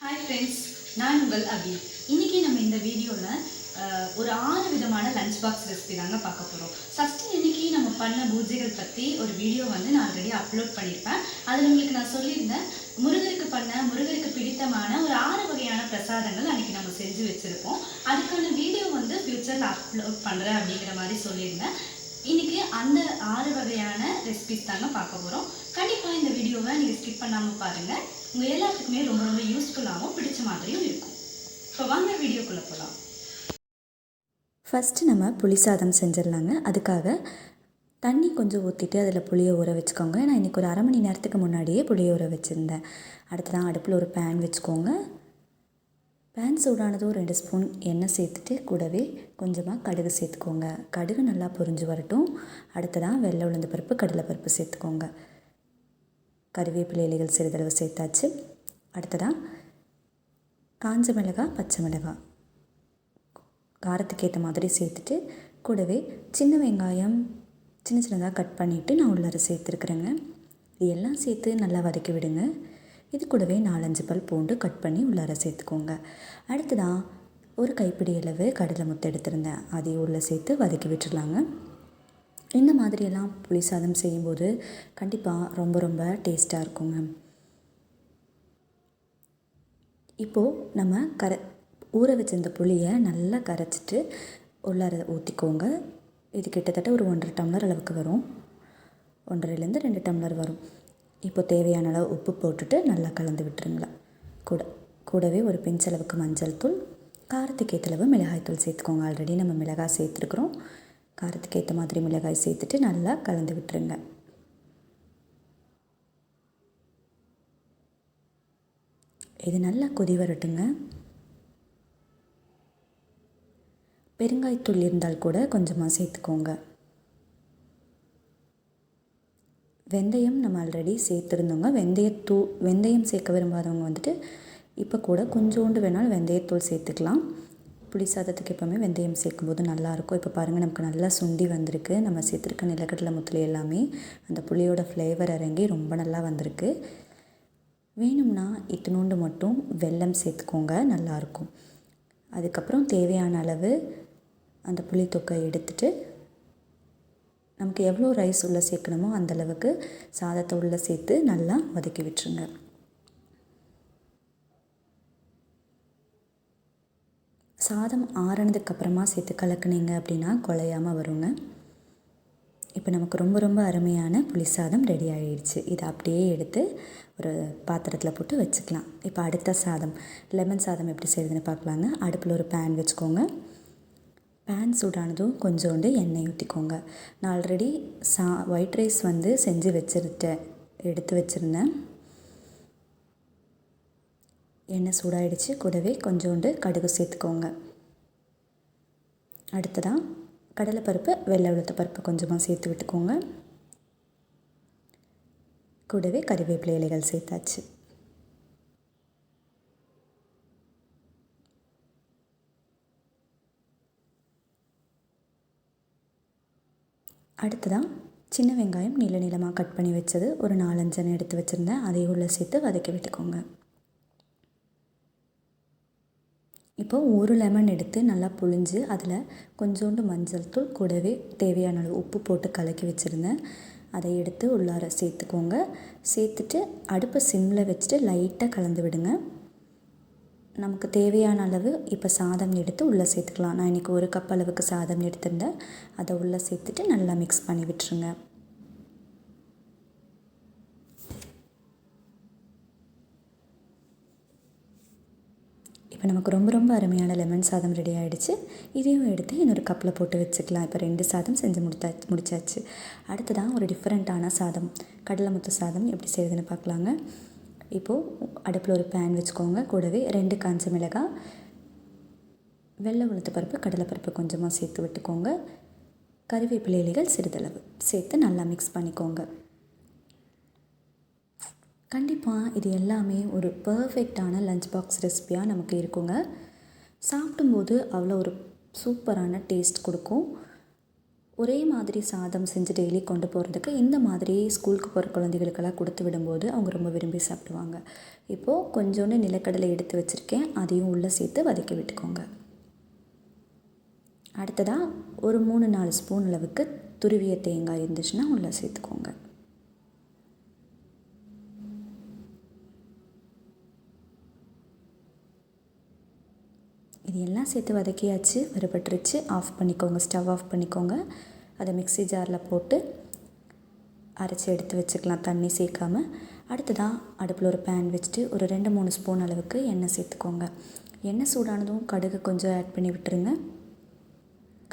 Hi friends, நான் உங்கள் அபி. இன்றைக்கி நம்ம இந்த வீடியோவில் ஒரு 6 விதமான லஞ்ச் பாக்ஸ் ரெசிபி தாங்க பார்க்க போகிறோம். ஃபஸ்ட்டு இன்றைக்கி நம்ம பண்ண பூஜைகள் பற்றி ஒரு வீடியோ நான் ஆல்ரெடி அப்லோட் பண்ணியிருப்பேன். அதில் உங்களுக்கு நான் சொல்லியிருந்தேன், முருகருக்கு பிடித்தமான ஒரு 6 வகையான பிரசாதங்கள் அன்றைக்கி நம்ம செஞ்சு வச்சுருப்போம். அதுக்கான வீடியோ ஃப்யூச்சரில் அப்லோட் பண்ணுறேன் அப்படிங்கிற மாதிரி சொல்லியிருந்தேன். இன்றைக்கி அந்த 6 வகையான ரெசிபிஸ் தாங்க பார்க்க போகிறோம். கண்டிப்பாக இந்த வீடியோவை நீங்கள் ஸ்கிப் பண்ணாமல் பாருங்கள். உங்கள் எல்லாத்துக்குமே ரொம்ப ரொம்ப யூஸ்ஃபுல்லாகவும் பிடிச்ச மாதிரியும் இருக்கும். இப்போ வாங்க வீடியோக்குள்ளே போகலாம். ஃபஸ்ட்டு நம்ம புளி சாதம் செஞ்சிடலாங்க. அதுக்காக தண்ணி கொஞ்சம் ஊற்றிட்டு அதில் புளியை ஊற வச்சுக்கோங்க. நான் இன்றைக்கி ஒரு 1/2 மணி நேரத்துக்கு முன்னாடியே புளியை ஊற வச்சுருந்தேன். அடுத்ததான் அடுப்பில் ஒரு பேன் வச்சுக்கோங்க. பேன் சூடானதும் 2 ஸ்பூன் எண்ணெய் சேர்த்துட்டு கூடவே கொஞ்சமாக கடுகு சேர்த்துக்கோங்க. கடுகு நல்லா பொரிஞ்சு வரட்டும். அடுத்ததான் வெள்ளை உளுந்து பருப்பு, கடலைப்பருப்பு சேர்த்துக்கோங்க. கறிவேப்பிலை இலைகள் சிறிதளவு சேர்த்தாச்சு. அடுத்ததாக காஞ்ச மிளகாய், பச்சை மிளகாய் காரத்துக்கு ஏற்ற மாதிரி சேர்த்துட்டு கூடவே சின்ன வெங்காயம் சின்னதாக கட் பண்ணிவிட்டு நான் உள்ளார சேர்த்துருக்குறேங்க. இது எல்லாம் சேர்த்து நல்லா வதக்கி விடுங்க. இது கூடவே 4-5 பல் பூண்டு கட் பண்ணி உள்ளார சேர்த்துக்கோங்க. அடுத்ததாக ஒரு கைப்பிடி அளவு கடலை முத்து எடுத்திருந்தேன், அதையும் உள்ளே சேர்த்து வதக்கி விட்டுடலாங்க. இந்த மாதிரியெல்லாம் புளி சாதம் செய்யும்போது கண்டிப்பாக ரொம்ப ரொம்ப டேஸ்ட்டாக இருக்குங்க. இப்போது நம்ம ஊற வச்சிருந்த புளியை நல்லா கரைச்சிட்டு உள்ளார ஊற்றிக்கோங்க. இது கிட்டத்தட்ட ஒரு 1.5 டம்ளர் அளவுக்கு வரும். 1.5லேருந்து 2 டம்ளர் வரும். இப்போ தேவையான அளவு உப்பு போட்டுட்டு நல்லா கலந்து விட்டுருங்களா. கூடவே ஒரு பிஞ்ச் அளவுக்கு மஞ்சள் தூள், காரத்துக்கு ஏற்ற அளவு மிளகாய் தூள் சேர்த்துக்கோங்க. ஆல்ரெடி நம்ம மிளகாய் சேர்த்துருக்குறோம். காரத்துக்கு ஏற்ற மாதிரி மிளகாய் சேர்த்துட்டு நல்லா கலந்து விட்டுருங்க. இது நல்லா கொதி வரட்டுங்க. பெருங்காயத்தூள் இருந்தால் கூட கொஞ்சமாக சேர்த்துக்கோங்க. வெந்தயம் நம்ம ஆல்ரெடி சேர்த்துருந்தோங்க. வெந்தயம் சேர்க்க விரும்பாதவங்க இப்போ கூட கொஞ்சோண்டு வேணாலும் வெந்தயத்தூள் சேர்த்துக்கலாம். புளி சாதத்துக்கு எப்போவுமே வெந்தயம் சேர்க்கும்போது நல்லாயிருக்கும். இப்போ பாருங்கள், நமக்கு நல்லா சுண்டி வந்திருக்கு. நம்ம சேர்த்துருக்க நிலக்கடலை முத்துல எல்லாமே அந்த புளியோட ஃப்ளேவர் இறங்கி ரொம்ப நல்லா வந்திருக்கு. வேணும்னா இத்தினோண்டு மட்டும் வெல்லம் சேர்த்துக்கோங்க, நல்லாயிருக்கும். அதுக்கப்புறம் தேவையான அளவு அந்த புளி தொக்கை எடுத்துட்டு நமக்கு எவ்வளோ ரைஸ் உள்ளே சேர்க்கணுமோ அந்தளவுக்கு சாதத்தை உள்ளே சேர்த்து நல்லா வதக்கி விட்டுருங்க. சாதம் ஆறுனதுக்கப்புறமா சேர்த்து கலக்குனீங்க அப்படின்னா குழையாமல் வருங்க. இப்போ நமக்கு ரொம்ப ரொம்ப அருமையான புளி சாதம் ரெடி ஆகிடுச்சு. இதை அப்படியே எடுத்து ஒரு பாத்திரத்தில் போட்டு வச்சுக்கலாம். இப்போ அடுத்த சாதம், லெமன் சாதம் எப்படி செய்யுதுன்னு பார்க்கலாங்க. அடுப்பில் ஒரு பேன் வச்சுக்கோங்க. பேன் சூடானதும் கொஞ்சோண்டு எண்ணெய் ஊற்றிக்கோங்க. நான் ஆல்ரெடி ஒயிட் ரைஸ் செஞ்சு எடுத்து வச்சுருந்தேன். எண்ணெய் சூடாயிடுச்சு. கூடவே கொஞ்சோண்டு கடுகு சேர்த்துக்கோங்க. அடுத்ததாக கடலைப்பருப்பு, வெள்ளை உளுத்த பருப்பு கொஞ்சமாக சேர்த்து விட்டுக்கோங்க. கூடவே கறிவேப்பிலை இலைகள் சேர்த்தாச்சு. அடுத்ததாக சின்ன வெங்காயம் நீளமாக கட் பண்ணி வச்சது ஒரு 4-5 எடுத்து வச்சுருந்தேன், அதையும் உள்ளே சேர்த்து வதக்கி விட்டுக்கோங்க. இப்போது ஒரு லெமன் எடுத்து நல்லா புழிஞ்சு அதில் கொஞ்சோண்டு மஞ்சள் தூள் கூடவே தேவையான அளவு உப்பு போட்டு கலக்கி வச்சுருந்தேன், அதை எடுத்து உள்ளார சேர்த்துக்கோங்க. சேர்த்துட்டு அடுப்பை சிம்மில் வச்சுட்டு லைட்டாக கலந்து விடுங்க. நமக்கு தேவையான அளவு இப்போ சாதம் எடுத்து உள்ளே சேர்த்துக்கலாம். நான் இன்றைக்கி 1 கப் அளவுக்கு சாதம் எடுத்திருந்தேன், அதை உள்ளே சேர்த்துட்டு நல்லா மிக்ஸ் பண்ணி விட்டுருங்க. இப்போ நமக்கு ரொம்ப ரொம்ப அருமையான லெமன் சாதம் ரெடி ஆகிடுச்சு. இதையும் எடுத்து இன்னொரு கப்பில் போட்டு வச்சுக்கலாம். இப்போ 2 சாதம் செஞ்சு முடிச்சாச்சு. அடுத்ததான் ஒரு டிஃப்ரெண்ட்டான சாதம், கடலை முத்து சாதம் எப்படி செய்யுதுன்னு பார்க்கலாங்க. இப்போது அடுப்பில் ஒரு பேன் வச்சுக்கோங்க. கூடவே 2 காஞ்ச மிளகாய், வெள்ளை உளுத்த பருப்பு, கடலைப்பருப்பு கொஞ்சமாக சேர்த்து விட்டுக்கோங்க. கறிவேப்பிலை இலைகள் சிறிதளவு சேர்த்து நல்லா மிக்ஸ் பண்ணிக்கோங்க. கண்டிப்பாக இது எல்லாமே ஒரு பர்ஃபெக்டான லஞ்ச் பாக்ஸ் ரெசிபியாக நமக்கு இருக்குங்க. சாப்பிடும்போது அவ்வளோ ஒரு சூப்பரான டேஸ்ட் கொடுக்கும். ஒரே மாதிரி சாதம் செஞ்சு டெய்லி கொண்டு போகிறதுக்கு இந்த மாதிரி ஸ்கூலுக்கு போகிற குழந்தைகளுக்கெல்லாம் கொடுத்து விடும்போது அவங்க ரொம்ப விரும்பி சாப்பிடுவாங்க. இப்போது கொஞ்சோண்டு நிலக்கடலை எடுத்து வச்சுருக்கேன், அதையும் உள்ளே சேர்த்து வதக்கி விட்டுக்கோங்க. அடுத்ததாக ஒரு 3-4 ஸ்பூன் அளவுக்கு துருவிய தேங்காய் இருந்துச்சுன்னா உள்ளே சேர்த்துக்கோங்க. இது எல்லாம் சேர்த்து வதக்கியாச்சு, வறுபட்டுருச்சு. ஆஃப் பண்ணிக்கோங்க, ஸ்டவ் ஆஃப் பண்ணிக்கோங்க. அதை மிக்ஸி ஜாரில் போட்டு அரைச்சி எடுத்து வச்சுக்கலாம், தண்ணி சேர்க்காமல். அடுத்ததாக அடுப்பில் ஒரு பேன் வச்சுட்டு ஒரு 2-3 ஸ்பூன் அளவுக்கு எண்ணெய் சேர்த்துக்கோங்க. எண்ணெய் சூடானதும் கடுகு கொஞ்சம் ஆட் பண்ணி விட்டுருங்க.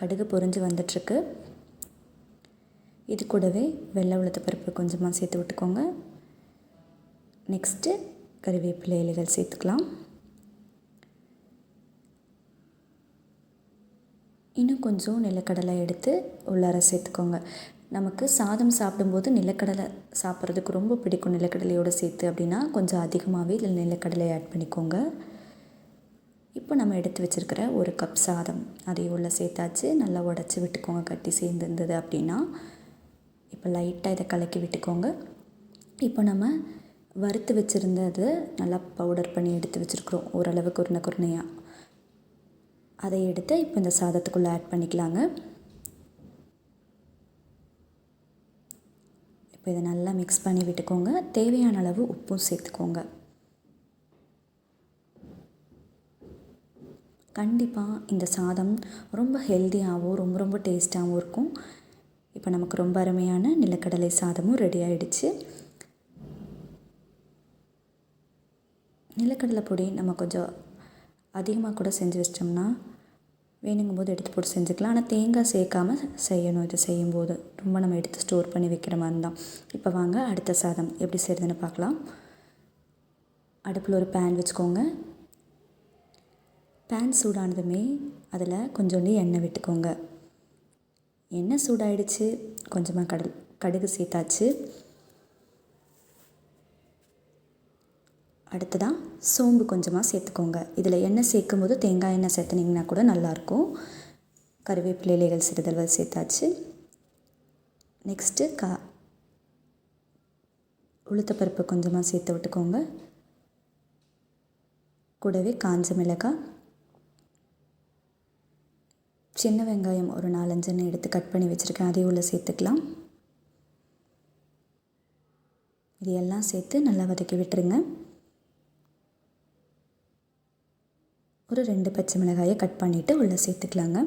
கடுகு பொரிஞ்சு வந்துட்டுருக்கு. இது கூடவே வெள்ளை உளுத்த பருப்பு கொஞ்சமாக சேர்த்து விட்டுக்கோங்க. நெக்ஸ்ட்டு கறிவேப்பிலை இலைகள் சேர்த்துக்கலாம். இன்னும் கொஞ்சம் நிலக்கடலை எடுத்து உள்ளார சேர்த்துக்கோங்க. நமக்கு சாதம் சாப்பிடும்போது நிலக்கடலை சாப்பிட்றதுக்கு ரொம்ப பிடிக்கும், நிலக்கடலையோடு சேர்த்து அப்படின்னா கொஞ்சம் அதிகமாகவே இதில் நிலக்கடலை ஆட் பண்ணிக்கோங்க. இப்போ நம்ம எடுத்து வச்சுருக்கிற 1 கப் சாதம் அதையும் உள்ளே சேர்த்தாச்சு. நல்லா உடச்சி விட்டுக்கோங்க, கட்டி சேர்ந்துருந்தது அப்படின்னா. இப்போ லைட்டாக இதை கலக்கி விட்டுக்கோங்க. இப்போ நம்ம வறுத்து வச்சுருந்தது நல்லா பவுடர் பண்ணி எடுத்து வச்சுருக்குறோம், ஓரளவுக்கு குருணையாக. அதை எடுத்து இப்போ இந்த சாதத்துக்குள்ளே ஆட் பண்ணிக்கலாங்க. இப்போ இதை நல்லா மிக்ஸ் பண்ணி விட்டுக்கோங்க. தேவையான அளவு உப்பும் சேர்த்துக்கோங்க. கண்டிப்பாக இந்த சாதம் ரொம்ப ஹெல்த்தியாகவும் ரொம்ப ரொம்ப டேஸ்ட்டாகவும் இருக்கும். இப்போ நமக்கு ரொம்ப அருமையான நிலக்கடலை சாதமும் ரெடி ஆகிடுச்சு. நிலக்கடலை பொடி நம்ம கொஞ்சம் அதிகமாக கூட செஞ்சு வச்சிட்டோம்னா வேணுங்கும் போது எடுத்து போட்டு செஞ்சுக்கலாம். ஆனால் தேங்காய் சேர்க்காமல் செய்யணும். இது செய்யும்போது ரொம்ப நம்ம எடுத்து ஸ்டோர் பண்ணி வைக்கிற மாதிரி தான். இப்போ வாங்க அடுத்த சாதம் எப்படி செய்கிறதுன்னு பார்க்கலாம். அடுப்பில் ஒரு பேன் வச்சுக்கோங்க. பேன் சூடானதுமே அதில் கொஞ்சோண்டு எண்ணெய் விட்டுக்கோங்க. எண்ணெய் சூடாயிடுச்சு, கொஞ்சமாக கடுகு சேர்த்தாச்சு. அடுத்ததாக சோம்பு கொஞ்சமாக சேர்த்துக்கோங்க. இதில் எண்ணெய் சேர்க்கும் போது தேங்காய் எண்ணெய் சேர்த்துனிங்கன்னா கூட நல்லாயிருக்கும். கறிவேப்பிலை இலைகள் சிறிதளவு சேர்த்தாச்சு. நெக்ஸ்ட்டு உளுத்தப்பருப்பு கொஞ்சமாக சேர்த்து விட்டுக்கோங்க. கூடவே காஞ்ச மிளகாய், சின்ன வெங்காயம் ஒரு 4-5 எடுத்து கட் பண்ணி வச்சுருக்கேன், அதையும் உள்ளே சேர்த்துக்கலாம். இது எல்லாம் சேர்த்து நல்லா வதக்கி விட்டுருங்க. ஒரு 2 பச்சை மிளகாயை கட் பண்ணிவிட்டு உள்ளே சேர்த்துக்கலாங்க.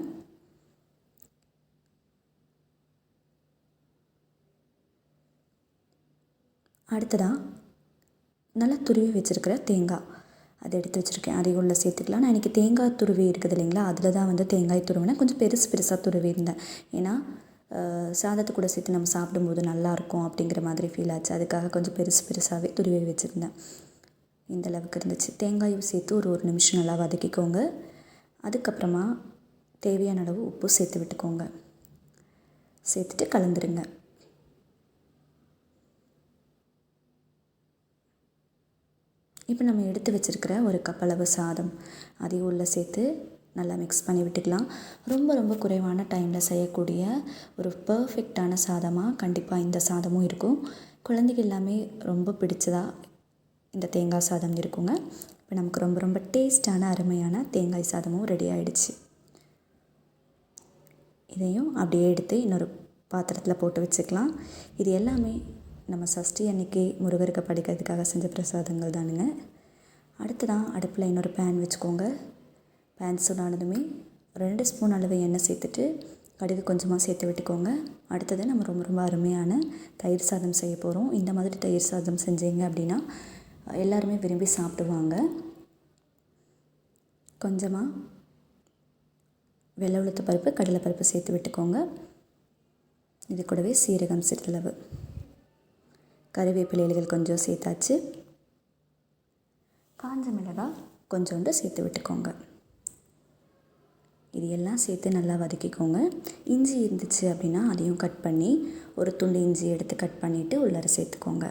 அடுத்ததாக நல்லா துருவி வச்சுருக்கிற தேங்காய் அதை எடுத்து வச்சுருக்கேன், அதையும் உள்ளே சேர்த்துக்கலாம். நான் இன்றைக்கி தேங்காய் துருவி இருக்குது இல்லைங்களா, அதில் தான் வந்து தேங்காய் துருவினா கொஞ்சம் பெருசாக துருவி இருந்தேன். ஏன்னா சாதத்தை கூட சேர்த்து நம்ம சாப்பிடும்போது நல்லாயிருக்கும் அப்படிங்கிற மாதிரி ஃபீல் ஆச்சு. அதுக்காக கொஞ்சம் பெருசாகவே துருவி வச்சுருந்தேன். இந்த அளவுக்கு இருந்துச்சு. தேங்காயும் சேர்த்து ஒரு 1 நிமிஷம் நல்லா வதக்கிக்கோங்க. அதுக்கப்புறமா தேவையான அளவு உப்பு சேர்த்து விட்டுக்கோங்க. சேர்த்துட்டு கலந்துருங்க. இப்போ நம்ம எடுத்து வச்சுருக்கிற 1 கப் அளவு சாதம் அதையும் உள்ளே சேர்த்து நல்லா மிக்ஸ் பண்ணி விட்டுக்கலாம். ரொம்ப ரொம்ப குறைவான டைமில் செய்யக்கூடிய ஒரு பர்ஃபெக்டான சாதமாக கண்டிப்பாக இந்த சாதமும் இருக்கும். குழந்தைகள் எல்லாமே ரொம்ப பிடிச்சதா இந்த தேங்காய் சாதம் இருக்குங்க. இப்போ நமக்கு ரொம்ப ரொம்ப டேஸ்டான அருமையான தேங்காய் சாதமும் ரெடி ஆகிடுச்சு. இதையும் அப்படியே எடுத்து இன்னொரு பாத்திரத்தில் போட்டு வச்சுக்கலாம். இது எல்லாமே நம்ம சஷ்டி அன்னைக்கு முருகருக்கு படைக்கிறதுக்காக செஞ்ச பிரசாதங்கள் தானுங்க. அடுத்ததான் அடுப்பில் இன்னொரு பேன் வச்சுக்கோங்க. பேன் சூடானதுமே 2 ஸ்பூன் அளவு எண்ணெய் சேர்த்துட்டு கடுகு கொஞ்சமாக சேர்த்து விட்டுக்கோங்க. அடுத்தது நம்ம ரொம்ப ரொம்ப அருமையான தயிர் சாதம் செய்ய போகிறோம். இந்த மாதிரி தயிர் சாதம் செஞ்சீங்க அப்படின்னா எல்லாருமே விரும்பி சாப்பிடுவாங்க. கொஞ்சமாக வெள்ளை உளுத்த பருப்பு, கடலைப்பருப்பு சேர்த்து விட்டுக்கோங்க. இது கூடவே சீரகம் சிறிதளவு, கறிவேப்பிலை இலைகள் கொஞ்சம் சேர்த்தாச்சு. காஞ்ச மிளகாய் கொஞ்சோண்டு சேர்த்து விட்டுக்கோங்க. இது எல்லாம் சேர்த்து நல்லா வதக்கிக்கோங்க. இஞ்சி இருந்துச்சு அப்படின்னா அதையும் கட் பண்ணி ஒரு துண்டு இஞ்சி எடுத்து கட் பண்ணிவிட்டு உள்ளார சேர்த்துக்கோங்க.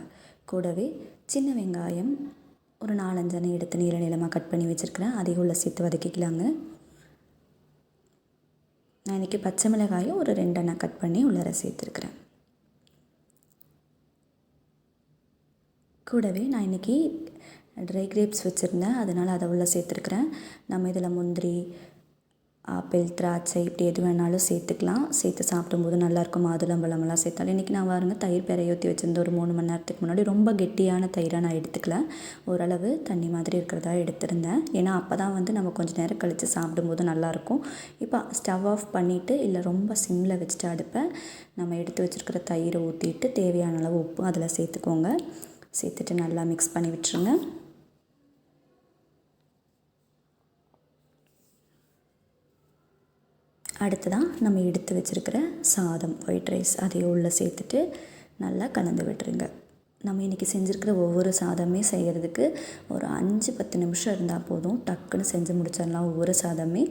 கூடவே சின்ன வெங்காயம் ஒரு 4-5 எடுத்து நீளமாக கட் பண்ணி வச்சுருக்கிறேன், அதையும் உள்ளே சேர்த்து வதக்கிக்கலாங்க. நான் இன்றைக்கி பச்சை மிளகாயும் ஒரு 2 கட் பண்ணி உள்ளார சேர்த்துருக்குறேன். கூடவே நான் இன்றைக்கி ட்ரை கிரேப்ஸ் வச்சுருந்தேன், அதனால் அதை உள்ளே சேர்த்துருக்குறேன். நம்ம இதில் முந்திரி, ஆப்பிள், திராட்சை இப்படி எது வேணாலும் சேர்த்துக்கலாம். சேர்த்து சாப்பிடும்போது நல்லாயிருக்கும். மாதுளம்பழமெல்லாம் சேர்த்தாலும் இன்றைக்கி நான் பாருங்க தயிர் பெறைய ஊற்றி வச்சுருந்தேன் ஒரு 3 மணி நேரத்துக்கு முன்னாடி. ரொம்ப கெட்டியான தயிராக நான் எடுத்துக்கல, ஓரளவு தண்ணி மாதிரி இருக்கிறதா எடுத்திருந்தேன். ஏன்னா அப்போ தான் வந்து நம்ம கொஞ்சம் நேரம் கழித்து சாப்பிடும்போது நல்லாயிருக்கும். இப்போ ஸ்டவ் ஆஃப் பண்ணிவிட்டு இல்லை ரொம்ப சிம்மில் வச்சுட்டு அடுப்பை நம்ம எடுத்து வச்சுருக்கிற தயிரை ஊற்றிட்டு தேவையான அளவு உப்பு அதில் சேர்த்துக்கோங்க. சேர்த்துட்டு நல்லா மிக்ஸ் பண்ணி விட்டுருங்க. அடுத்ததான் நம்ம எடுத்து வச்சுருக்கிற சாதம், ஒயிட் ரைஸ் அதையும் உள்ளே சேர்த்துட்டு நல்லா கலந்து விட்டுருங்க. நம்ம இன்றைக்கி செஞ்சுருக்கிற ஒவ்வொரு சாதமே செய்கிறதுக்கு ஒரு 5-10 நிமிஷம் இருந்தால் போதும், டக்குன்னு செஞ்சு முடிச்சிடலாம் ஒவ்வொரு சாதமே.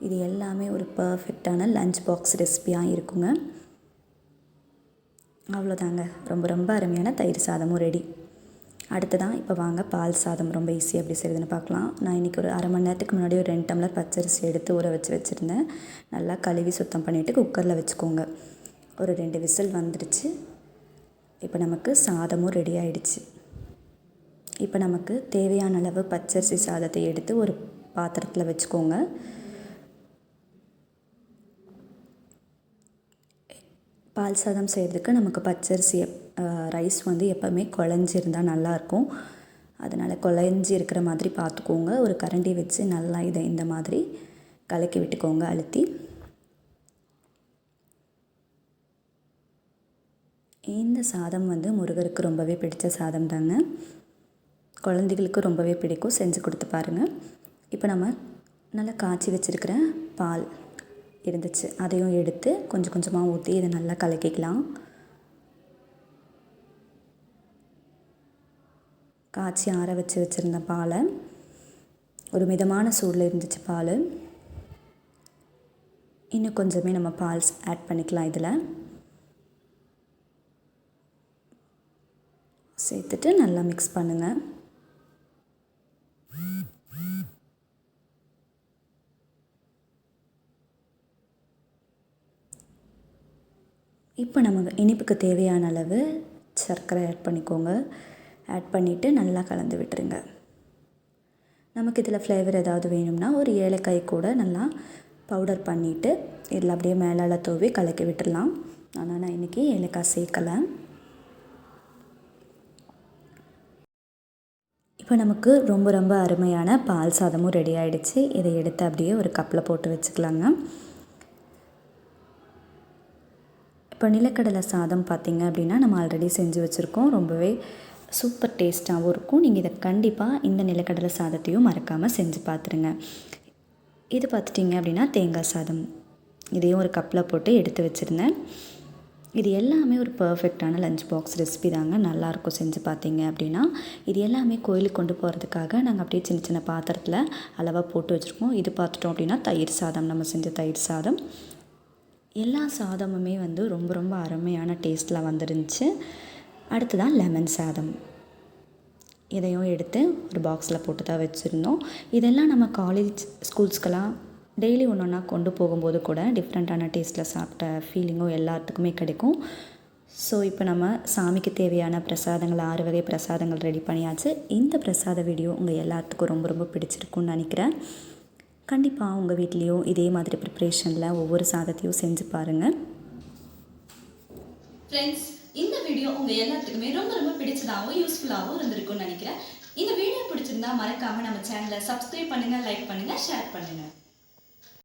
இது எல்லாமே ஒரு பர்ஃபெக்டான லஞ்ச் பாக்ஸ் ரெசிபியாக இருக்குங்க. அவ்வளோதாங்க, ரொம்ப ரொம்ப அருமையான தயிர் சாதமும் ரெடி. அடுத்ததான் இப்போ வாங்க பால் சாதம் ரொம்ப ஈஸியாக எப்படி செய்யுதுன்னு பார்க்கலாம். நான் இன்றைக்கி ஒரு அரை மணி நேரத்துக்கு முன்னாடி ஒரு 2 டம்ளர் பச்சரிசி எடுத்து ஊற வச்சுருந்தேன். நல்லா கழுவி சுத்தம் பண்ணிவிட்டு குக்கரில் வச்சுக்கோங்க. ஒரு 2 விசில் வந்துடுச்சு. இப்போ நமக்கு சாதமும் ரெடி ஆகிடுச்சு. இப்போ நமக்கு தேவையான அளவு பச்சரிசி சாதத்தை எடுத்து ஒரு பாத்திரத்தில் வச்சுக்கோங்க. பால் சாதம் செய்கிறதுக்கு நமக்கு பச்சரிசி ரைஸ் வந்து எப்போவுமே குழஞ்சிருந்தால் நல்லாயிருக்கும். அதனால் குழஞ்சி இருக்கிற மாதிரி பார்த்துக்கோங்க. ஒரு கரண்டி வச்சு நல்லா இதை இந்த மாதிரி கலக்கி விட்டுக்கோங்க அழுத்தி. இந்த சாதம் வந்து முருகருக்கு ரொம்பவே பிடிச்ச சாதம் தாங்க. குழந்தைகளுக்கு ரொம்பவே பிடிக்கும், செஞ்சு கொடுத்து பாருங்கள். இப்போ நம்ம நல்லா காய்ச்சி வச்சுருக்கிற பால் இருந்துச்சு, அதையும் எடுத்து கொஞ்சம் கொஞ்சமாக ஊற்றி இதை நல்லா கலக்கிக்கலாம். காய்ச்சி ஆற வச்சுருந்த பாலை, ஒரு மிதமான சூடில் இருந்துச்சு பால், இன்னும் கொஞ்சமே நம்ம பால் ஆட் பண்ணிக்கலாம். இதில் சேர்த்துட்டு நல்லா மிக்ஸ் பண்ணுங்கள். இப்போ நம்ம இனிப்புக்கு தேவையான அளவு சர்க்கரை ஆட் பண்ணிக்கோங்க. ஆட் பண்ணிவிட்டு நல்லா கலந்து விட்டுருங்க. நமக்கு இதில் ஃப்ளேவர் ஏதாவது வேணும்னா ஒரு ஏலக்காய் கூட நல்லா பவுடர் பண்ணிவிட்டு இதில் அப்படியே மேலால் தூவி கலக்கி விட்டுடலாம். ஆனால் நான் இன்றைக்கி ஏலக்காய் சேர்க்கலை. இப்போ நமக்கு ரொம்ப ரொம்ப அருமையான பால் சாதமும் ரெடி ஆகிடுச்சு. இதை எடுத்து அப்படியே ஒரு கப்பில் போட்டு வச்சுக்கலாங்க. இப்போ நிலக்கடலை சாதம் பார்த்திங்க அப்படின்னா நம்ம ஆல்ரெடி செஞ்சு வச்சுருக்கோம். ரொம்பவே சூப்பர் டேஸ்ட்டாகவும் இருக்கும். நீங்கள் இதை கண்டிப்பாக இந்த நிலக்கடலை சாதத்தையும் மறக்காமல் செஞ்சு பார்த்துருங்க. இது பார்த்துட்டிங்க அப்படின்னா தேங்காய் சாதம், இதையும் ஒரு கப்பில் போட்டு எடுத்து வச்சுருந்தேன். இது எல்லாமே ஒரு பர்ஃபெக்டான லஞ்ச் பாக்ஸ் ரெசிபி தாங்க. நல்லாயிருக்கும் செஞ்சு பார்த்தீங்க அப்படின்னா. இது எல்லாமே கோயிலுக்கு கொண்டு போகிறதுக்காக நாங்கள் அப்படியே சின்ன சின்ன பாத்திரத்தில் அளவாக போட்டு வச்சுருக்கோம். இது பார்த்துட்டோம் அப்படின்னா தயிர் சாதம், நம்ம செஞ்ச தயிர் சாதம். எல்லா சாதமுமே வந்து ரொம்ப ரொம்ப அருமையான டேஸ்ட்டில் வந்துருந்துச்சு. அடுத்ததான் லெமன் சாதம், இதையும் எடுத்து ஒரு பாக்ஸில் போட்டு தான் வச்சுருந்தோம். இதெல்லாம் நம்ம காலேஜ் ஸ்கூல்ஸ்க்கெல்லாம் டெய்லி ஒன்று ஒன்றா கொண்டு போகும்போது கூட டிஃப்ரெண்ட்டான டேஸ்ட்டில் சாப்பிட்ட ஃபீலிங்கும் எல்லாத்துக்குமே கிடைக்கும். ஸோ இப்போ நம்ம சாமிக்கு தேவையான பிரசாதங்கள் 6 வகை பிரசாதங்கள் ரெடி பண்ணியாச்சு. இந்த பிரசாத வீடியோ உங்கள் எல்லாத்துக்கும் ரொம்ப ரொம்ப பிடிச்சிருக்குன்னு நினைக்கிறேன். கண்டிப்பாக உங்கள் வீட்லேயும் இதே மாதிரி ப்ரிப்ரேஷனில் ஒவ்வொரு சாதத்தையும் செஞ்சு பாருங்கள். ஃப்ரெண்ட்ஸ், இந்த வீடியோ உங்கள் எல்லாத்துக்குமே ரொம்ப ரொம்ப பிடிச்சதாகவும் யூஸ்ஃபுல்லாகவும் இருந்திருக்கும்னு நினைக்கிறேன். இந்த வீடியோ பிடிச்சிருந்தா மறக்காமல் நம்ம சேனலை சப்ஸ்கிரைப் பண்ணுங்கள், லைக் பண்ணுங்கள், ஷேர் பண்ணுங்கள்.